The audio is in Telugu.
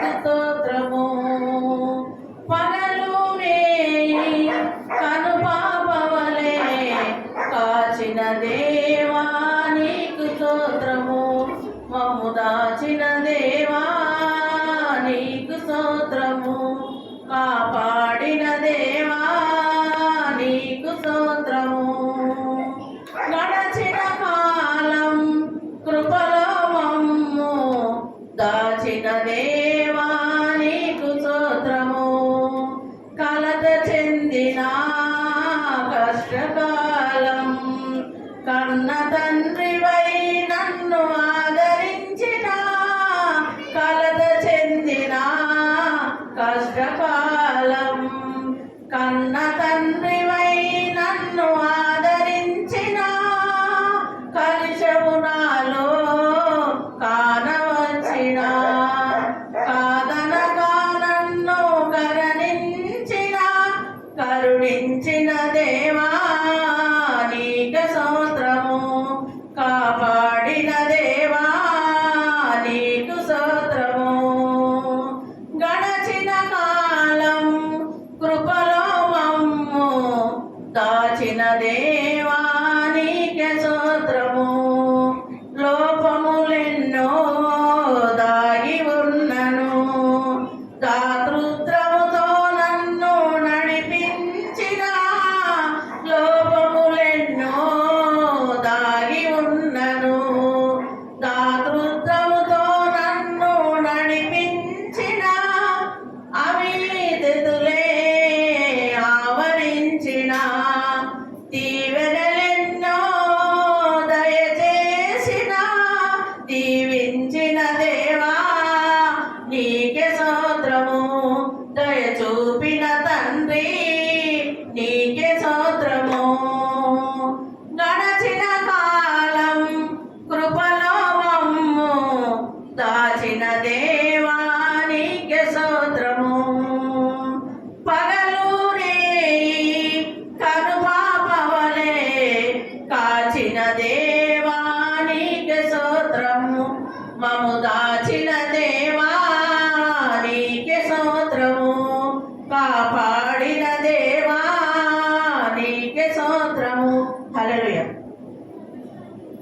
నీకు స్తోత్రము. పగలునే కనుపాపవలే కాచిన దేవా నీకు స్తోత్రము. మమ్ము దాచిన దేవా నీకు స్తోత్రము. కాపాడిన దేవా నీకు స్తోత్రము. గడచిన కాలం కృపలో మమ్ము దాచిన దేవా నీకు స్తోత్రము. కలత చెందిన కష్టకాలం కన్న తండ్రివై నన్ను ఆదరించిన, కలత చెందిన కష్టకాలం కన్న తండ్రివై నన్ను ఆదరించిన, కలిశవు నాలో కానవచ్చిన, కాదనగా నన్ను కరుణించిన, కరుణించిన దేవా నీకు స్తోత్రము. కాపాడిన దేవా నీకు స్తోత్రము. గడచిన కాలం కృపలో మమ్ము దాచిన దేవా నీకే స్తోత్రము. లోపములెన్నో దాగి ఉన్నను, దాతృత్వముతో నన్ను నడిపించిన, లోపములెన్నో దాగి ఉన్నను, దాతృత్వముతో నన్ను నడిపించిన, అవినీతితులే ఆవరించిన, దీవెనలెన్నో దయచేసిన, దీవించిన దేవా నీకే